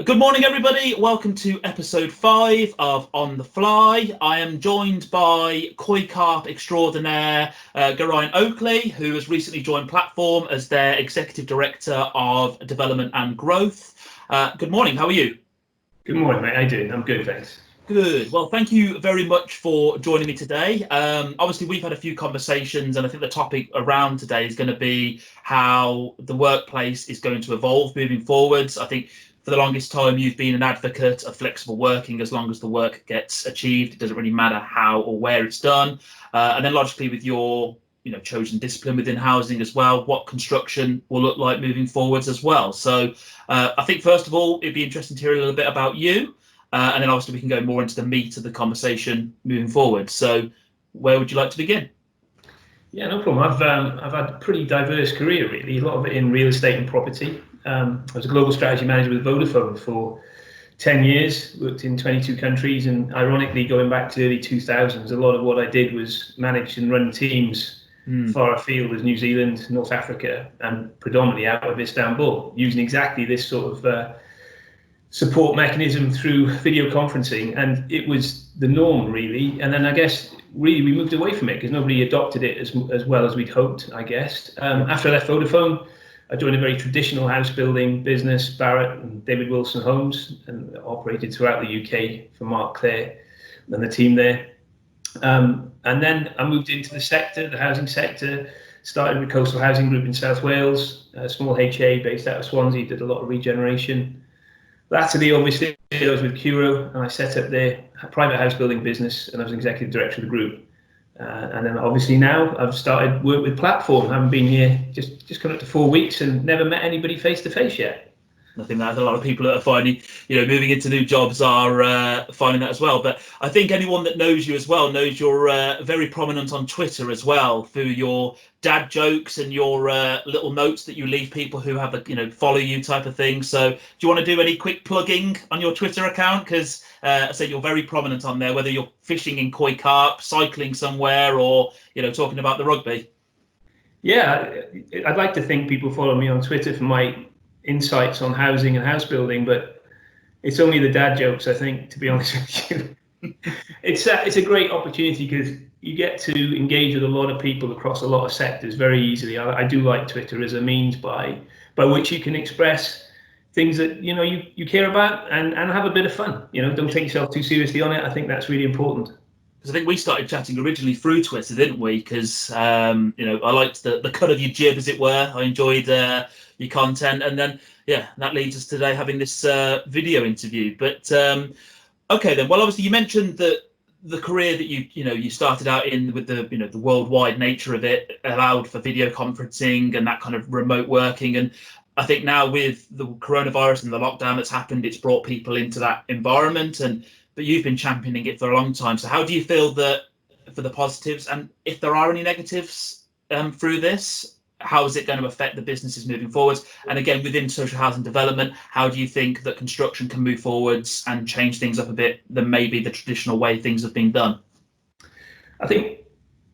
Good morning, everybody. Welcome to episode 5 of On the Fly. I am joined by koi carp extraordinaire Gerraint Oakley, who has recently joined Platform as their Executive Director of Development and Growth. Good morning. How are you? Good morning, mate. How you doing? I'm good, thanks. Good. Well, thank you very much for joining me today. Obviously, we've had a few conversations, and I think the topic around today is going to be how the workplace is going to evolve moving forwards. I think for the longest time, you've been an advocate of flexible working as long as the work gets achieved. It doesn't really matter how or where it's done. And then logically with your chosen discipline within housing as well, what construction will look like moving forwards as well. So I think, first of all, it'd be interesting to hear a little bit about you. And then obviously we can go more into the meat of the conversation moving forward. So where would you like to begin? Yeah, no problem. I've had a pretty diverse career, really. A lot of it in real estate and property. I was a global strategy manager with Vodafone for 10 years, worked in 22 countries, and ironically, going back to the early 2000s, a lot of what I did was manage and run teams far afield as New Zealand, North Africa, and predominantly out of Istanbul, using exactly this sort of support mechanism through video conferencing, and it was the norm, really. And then I guess really we moved away from it because nobody adopted it as well as we'd hoped, I guess. After I left Vodafone, I joined a very traditional house building business, Barratt and David Wilson Homes, and operated throughout the UK for Mark Clare and the team there. And then I moved into the sector, the housing sector, started with Coastal Housing Group in South Wales, a small HA based out of Swansea, did a lot of regeneration. Latterly, obviously, I was with Curo, and I set up their private house building business, and I was executive director of the group. And then obviously now I've started work with Platform. I haven't been here just coming up to 4 weeks and never met anybody face to face yet. I think that a lot of people that are finding, moving into new jobs are finding that as well. But I think anyone that knows you as well knows you're very prominent on Twitter as well through your dad jokes and your little notes that you leave people who have follow you type of thing. So do you want to do any quick plugging on your Twitter account? Because I say you're very prominent on there, whether you're fishing in koi carp, cycling somewhere, or talking about the rugby. Yeah, I'd like to think people follow me on Twitter for my insights on housing and house building, but it's only the dad jokes, I think, to be honest with you. It's a great opportunity because you get to engage with a lot of people across a lot of sectors very easily. I do like Twitter as a means by which you can express things that you care about and have a bit of fun. Don't take yourself too seriously on it. I think that's really important. Because I think we started chatting originally through Twitter, didn't we? Because I liked the cut of your jib, as it were. I enjoyed your content, and then that leads us today having this video interview. But okay then, well, obviously you mentioned that the career that you started out in with the worldwide nature of it allowed for video conferencing and that kind of remote working, and I think now with the coronavirus and the lockdown that's happened, it's brought people into that environment, but you've been championing it for a long time. So how do you feel that for the positives, and if there are any negatives through this, how is it going to affect the businesses moving forwards? And again, within social housing development, how do you think that construction can move forwards and change things up a bit than maybe the traditional way things have been done? I think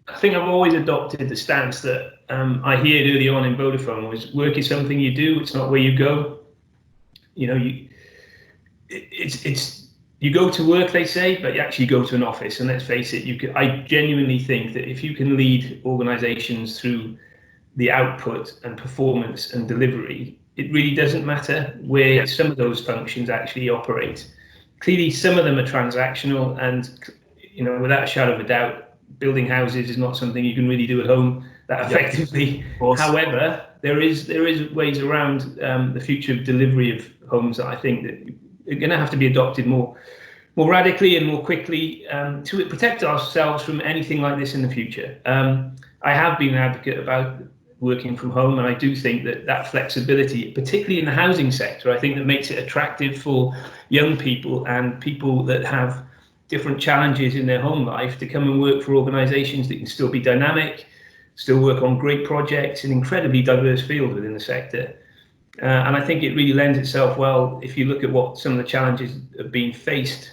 I've always adopted the stance that I heard early on in Vodafone was work is something you do, it's not where you go. You go to work, they say, but you actually go to an office. And let's face it, I genuinely think that if you can lead organizations through the output and performance and delivery, it really doesn't matter where some of those functions actually operate. Clearly, some of them are transactional, and without a shadow of a doubt, building houses is not something you can really do at home that effectively. However, there is ways around the future delivery of homes that I think that are going to have to be adopted more radically and more quickly to protect ourselves from anything like this in the future. I have been an advocate about working from home, and I do think that flexibility, particularly in the housing sector, I think that makes it attractive for young people and people that have different challenges in their home life to come and work for organizations that can still be dynamic, still work on great projects, an incredibly diverse field within the sector. And I think it really lends itself well if you look at what some of the challenges have been faced,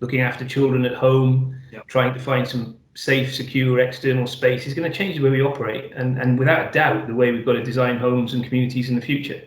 looking after children at home, trying to find some safe, secure external space is going to change the way we operate, and without a doubt, the way we've got to design homes and communities in the future.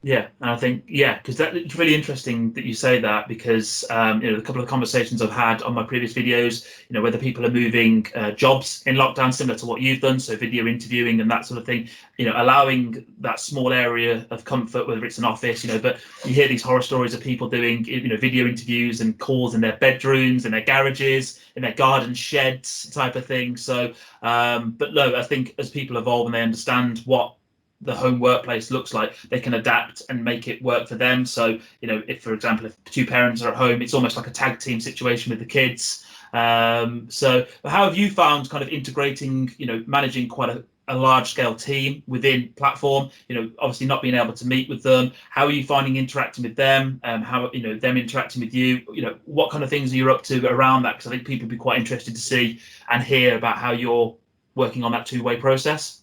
Yeah, and I think because it's really interesting that you say that, because a couple of conversations I've had on my previous videos, whether people are moving jobs in lockdown, similar to what you've done, so video interviewing and that sort of thing, allowing that small area of comfort, whether it's an office, but you hear these horror stories of people doing video interviews and calls in their bedrooms, in their garages, in their garden sheds, type of thing. So, but no, I think as people evolve and they understand what the home workplace looks like, they can adapt and make it work for them. So, if, for example, if two parents are at home, it's almost like a tag team situation with the kids. So how have you found kind of integrating, managing quite a large scale team within platform, obviously not being able to meet with them? How are you finding interacting with them? How, them interacting with you? What kind of things are you up to around that? Because I think people would be quite interested to see and hear about how you're working on that two-way process.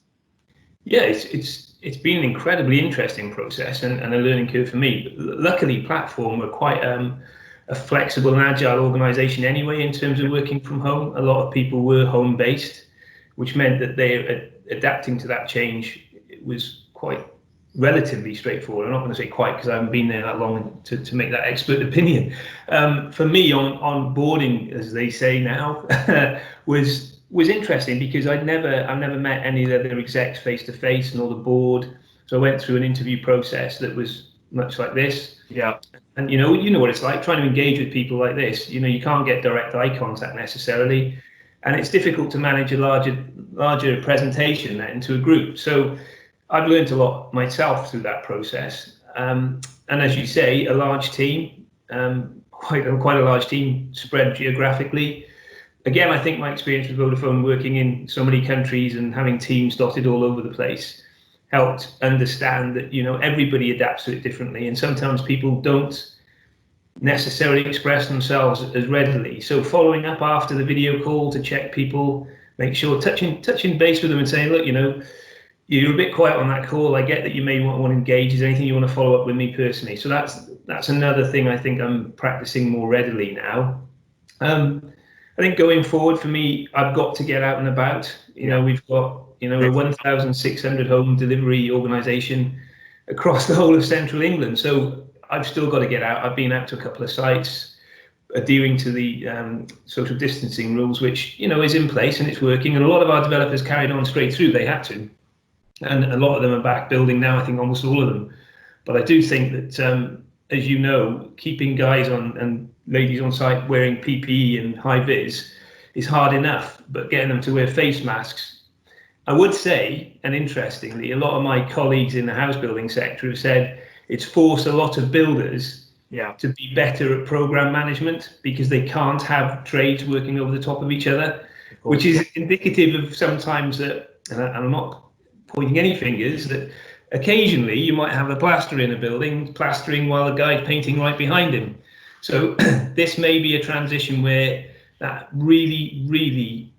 Yeah, it's been an incredibly interesting process and a learning curve for me. Luckily, Platform were quite a flexible and agile organization anyway in terms of working from home. A lot of people were home based, which meant that they adapting to that change was quite relatively straightforward. I'm not going to say quite, because I haven't been there that long to make that expert opinion. For me, on boarding, as they say now, was interesting, because I've never met any of the other execs face to face, nor the board. So I went through an interview process that was much like this. Yeah. And you know what it's like trying to engage with people like this. You can't get direct eye contact necessarily, and it's difficult to manage a larger presentation then to a group. So I've learned a lot myself through that process. And as you say, a large team, quite a large team spread geographically. Again, I think my experience with Vodafone, working in so many countries and having teams dotted all over the place, helped understand that everybody adapts to it differently, and sometimes people don't necessarily express themselves as readily. So following up after the video call to check people, make sure touching base with them and saying, look, you're a bit quiet on that call. I get that you may want to engage. Is there anything you want to follow up with me personally? So that's another thing I think I'm practicing more readily now. I think going forward for me, I've got to get out and about. We've got a 1,600 home delivery organisation across the whole of central England. So I've still got to get out. I've been out to a couple of sites, adhering to the social distancing rules, which is in place and it's working. And a lot of our developers carried on straight through. They had to, and a lot of them are back building now. I think almost all of them. But I do think that, as you know, keeping guys on and ladies on site wearing PPE and high vis is hard enough, but getting them to wear face masks, I would say, and interestingly, a lot of my colleagues in the house building sector have said it's forced a lot of builders to be better at program management, because they can't have trades working over the top of each other, which is indicative of sometimes that, and I'm not pointing any fingers, that occasionally you might have a plasterer in a building plastering while the guy's painting right behind him. So this may be a transition where that really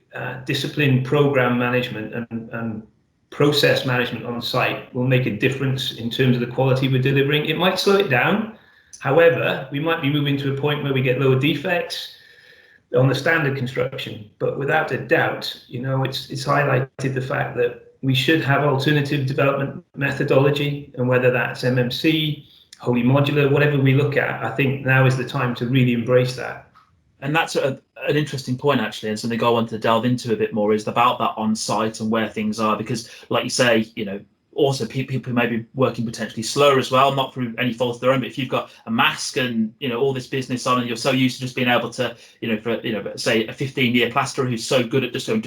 disciplined program management and process management on site will make a difference in terms of the quality we're delivering. It might slow it down. However, we might be moving to a point where we get lower defects on the standard construction. But without a doubt, it's highlighted the fact that we should have alternative development methodology, and whether that's MMC, wholly modular, whatever we look at, I think now is the time to really embrace that. And that's an interesting point, actually, and something I wanted to delve into a bit more, is about that on site and where things are, because like you say, also people may be working potentially slower as well, not through any fault of their own, but if you've got a mask and all this business on, and you're so used to just being able to for say a 15-year plasterer who's so good at just going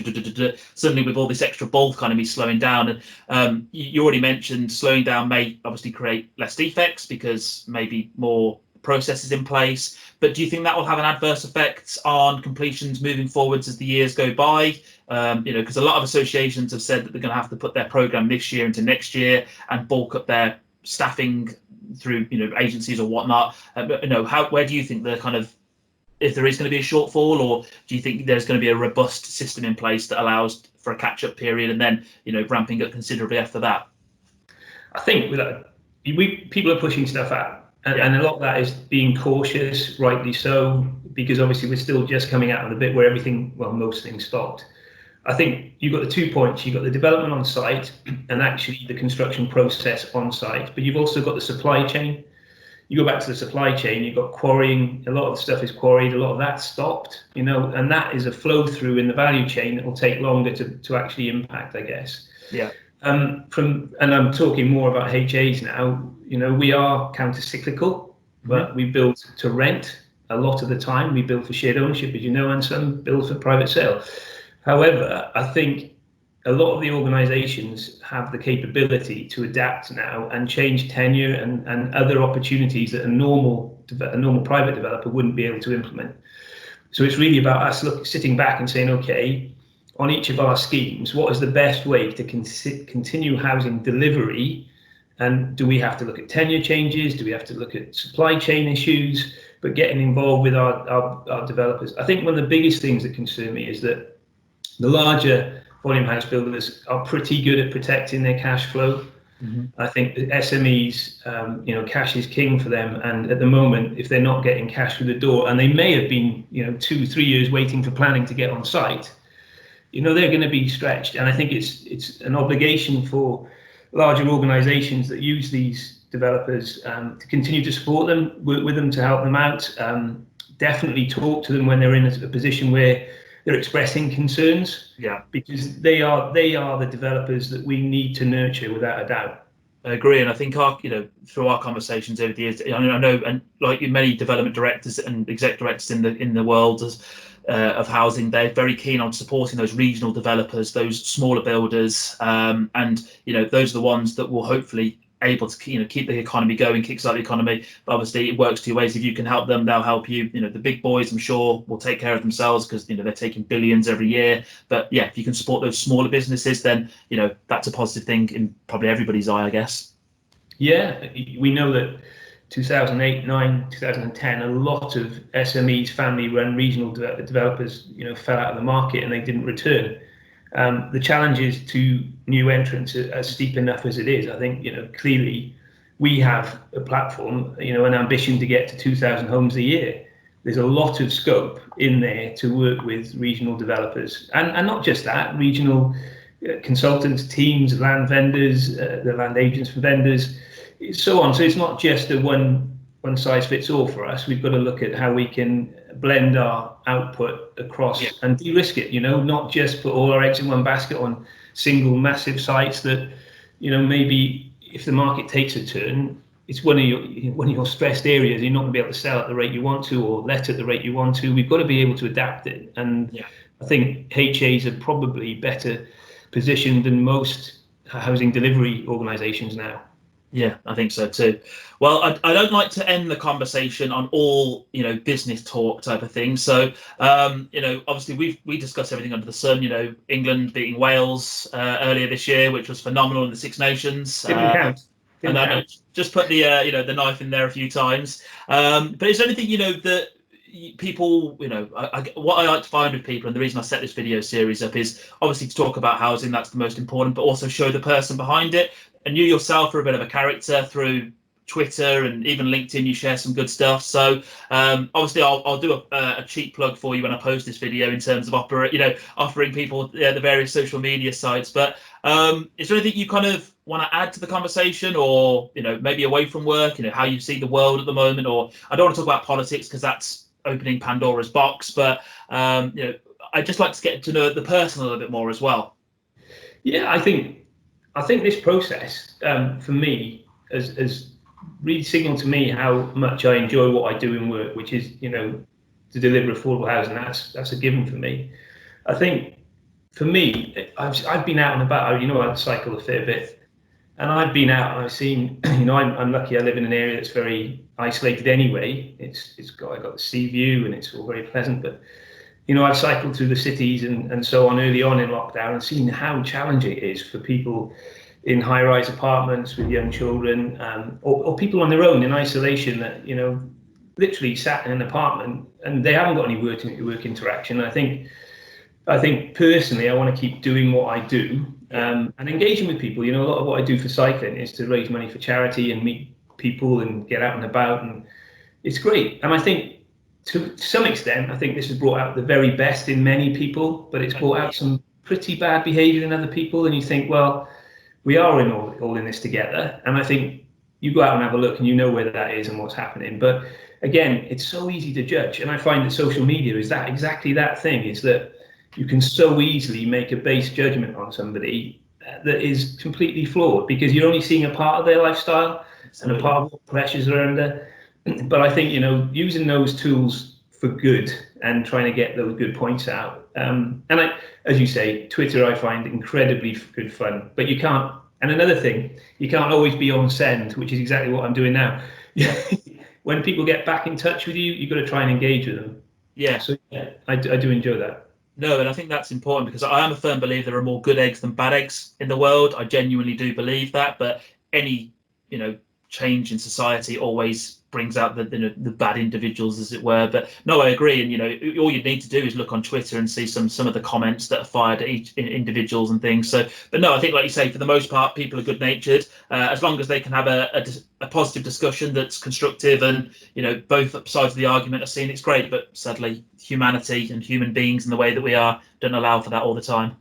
suddenly with all this extra bulk on him, he's slowing down. And you already mentioned slowing down may obviously create less defects because maybe more processes in place, but do you think that will have an adverse effect on completions moving forwards as the years go by? Because a lot of associations have said that they're going to have to put their program this year into next year and bulk up their staffing through agencies or whatnot. Where do you think the kind of, if there is going to be a shortfall, or do you think there's going to be a robust system in place that allows for a catch-up period and then ramping up considerably after that? I think with that, people are pushing stuff out. And a lot of that is being cautious, rightly so, because obviously we're still just coming out of the bit where most things stopped. I think you've got the 2 points. You've got the development on site and actually the construction process on site, but you've also got the supply chain. You go back to the supply chain, you've got quarrying, a lot of the stuff is quarried, a lot of that stopped, and that is a flow through in the value chain that will take longer to actually impact, I guess. Yeah. And I'm talking more about HAs now, we are counter-cyclical, but we build to rent a lot of the time. We build for shared ownership, as you know, and some build for private sale. However, I think a lot of the organizations have the capability to adapt now and change tenure and other opportunities that a normal private developer wouldn't be able to implement. So it's really about us sitting back and saying, okay, on each of our schemes, what is the best way to continue housing delivery? And do we have to look at tenure changes? Do we have to look at supply chain issues? But getting involved with our developers. I think one of the biggest things that concern me is that the larger volume house builders are pretty good at protecting their cash flow. I think the SMEs, cash is king for them. And at the moment, if they're not getting cash through the door, and they may have been, 2-3 years waiting for planning to get on site, they're going to be stretched. And I think it's an obligation for larger organizations that use these developers to continue to support them, work with them to help them out, definitely talk to them when they're in a position where they're expressing concerns, because they are the developers that we need to nurture without a doubt. I agree, and I think through our conversations over the years, I know, and like many development directors and exec directors in the world of housing, they're very keen on supporting those regional developers, those smaller builders, and those are the ones that will hopefully able to keep the economy going, kickstart the economy. But obviously it works two ways. If you can help them, they'll help you. The big boys, I'm sure, will take care of themselves because they're taking billions every year. But yeah, if you can support those smaller businesses, then that's a positive thing in probably everybody's eye, I guess. Yeah, we know that 2008, 9, 2010, a lot of SMEs, family-run regional developers, fell out of the market and they didn't return. The challenges to new entrants are as steep enough as it is. I think, clearly we have a platform, an ambition to get to 2,000 homes a year. There's a lot of scope in there to work with regional developers and not just that, regional consultants, teams, land vendors, the land agents for vendors, so on. So it's not just a one size fits all for us. We've got to look at how we can blend our output across and de-risk it, not just put all our eggs in one basket on single massive sites that, maybe if the market takes a turn, it's one of your stressed areas. You're not going to be able to sell at the rate you want to or let at the rate you want to. We've got to be able to adapt it. And I think HAs are probably better positioned than most housing delivery organizations now. Yeah, I think so too. Well, I don't like to end the conversation on all, business talk type of thing. So, obviously we discussed everything under the sun, England beating Wales earlier this year, which was phenomenal in the Six Nations. And I just put the, the knife in there a few times. But is there anything, that people, what I like to find with people, and the reason I set this video series up is obviously to talk about housing, that's the most important, but also show the person behind it. And you yourself are a bit of a character through Twitter and even LinkedIn. You share some good stuff. So obviously I'll do a cheap plug for you when I post this video in terms of offering people the various social media sites. But is there anything you kind of want to add to the conversation, or maybe away from work, how you see the world at the moment? Or I don't want to talk about politics because that's opening Pandora's box, but I'd just like to get to know the person a little bit more as well. Yeah, I think this process for me has really signaled to me how much I enjoy what I do in work, which is to deliver affordable housing. That's a given for me. I think for me, I've been out and about. I cycle a fair bit, and I've been out and I've seen. I'm lucky. I live in an area that's very isolated anyway. I got the sea view and it's all very pleasant, but. I've cycled through the cities and so on early on in lockdown and seen how challenging it is for people in high-rise apartments with young children, or people on their own in isolation that, literally sat in an apartment and they haven't got any work interaction. I think personally, I want to keep doing what I do and engaging with people. A lot of what I do for cycling is to raise money for charity and meet people and get out and about, and it's great. And I think to some extent, I think this has brought out the very best in many people, but it's brought out some pretty bad behaviour in other people, and you think, well, we are all in this together. And I think you go out and have a look and you know where that is and what's happening. But again, it's so easy to judge. And I find that social media is that exactly that thing, is that you can so easily make a base judgment on somebody that is completely flawed, because you're only seeing a part of their lifestyle and a part of what pressures they're under. But I think, using those tools for good and trying to get those good points out. As you say, Twitter I find incredibly good fun, but you can't. And another thing, you can't always be on send, which is exactly what I'm doing now. When people get back in touch with you, you've got to try and engage with them. Yeah. So yeah, I do enjoy that. No, and I think that's important, because I am a firm believer there are more good eggs than bad eggs in the world. I genuinely do believe that, but any, change in society always brings out the bad individuals, as it were. But no, I agree. And all you need to do is look on Twitter and see some of the comments that are fired at each individuals and things. So, but no, I think, like you say, for the most part, people are good natured, as long as they can have a positive discussion that's constructive, and both sides of the argument are seen. It's great. But sadly, humanity and human beings and the way that we are don't allow for that all the time.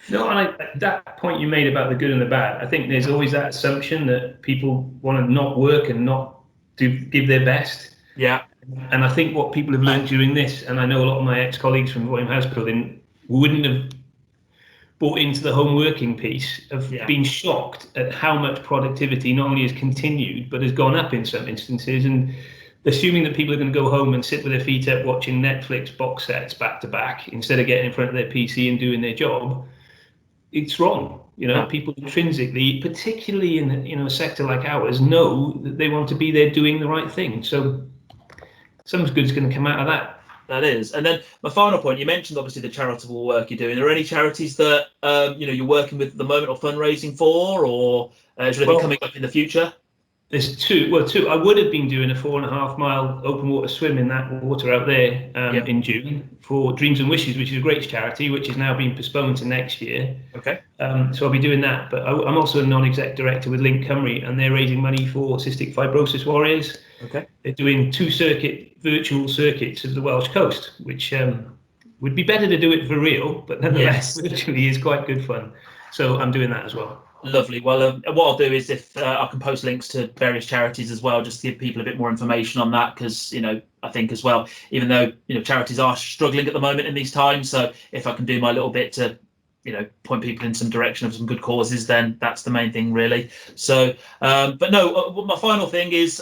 No, and that point you made about the good and the bad, I think there's always that assumption that people want to not work and not give their best. Yeah. And I think what people have learned during this, and I know a lot of my ex-colleagues from Royal House Building wouldn't have bought into the home working piece, of being shocked at how much productivity not only has continued, but has gone up in some instances. And assuming that people are going to go home and sit with their feet up watching Netflix box sets back to back instead of getting in front of their PC and doing their job, it's wrong. People intrinsically, particularly in a sector like ours, know that they want to be there doing the right thing. So some good's going to come out of that. That is. And then my final point, you mentioned obviously the charitable work you're doing. Are there any charities that you're working with at the moment or fundraising for, or is there anything coming up in the future? There's two. I would have been doing a 4.5 mile open water swim in that water out there in June for Dreams and Wishes, which is a great charity, which is now being postponed to next year. Okay. So I'll be doing that. But I'm also a non-exec director with Link Cymru, and they're raising money for cystic fibrosis warriors. Okay. They're doing 2 virtual circuits of the Welsh coast, which would be better to do it for real, but nonetheless, virtually is quite good fun. So I'm doing that as well. Lovely. Well, what I'll do is, if I can post links to various charities as well, just to give people a bit more information on that, because I think as well, even though charities are struggling at the moment in these times, so if I can do my little bit to point people in some direction of some good causes, then that's the main thing, really. So but no, my final thing is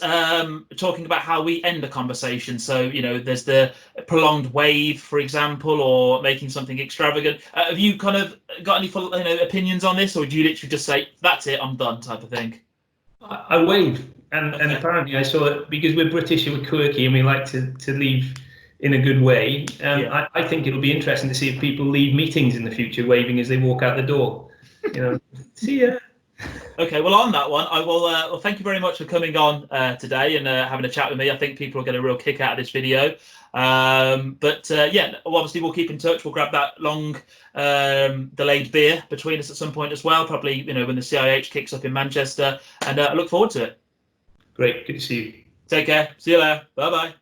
talking about how we end a conversation. So there's the prolonged wave, for example, or making something extravagant. Have you kind of got any opinions on this, or do you literally just say, that's it, I'm done, type of thing? I wave, and apparently I saw it, because we're British and we're quirky and we like to leave in a good way. I think it'll be interesting to see if people leave meetings in the future waving as they walk out the door. See ya. Okay, well, on that one, I will. Well, thank you very much for coming on today and having a chat with me. I think people will get a real kick out of this video. But obviously we'll keep in touch. We'll grab that long delayed beer between us at some point as well, probably when the CIH kicks up in Manchester, and I look forward to it. Great, good to see you. Take care. See you later. Bye bye.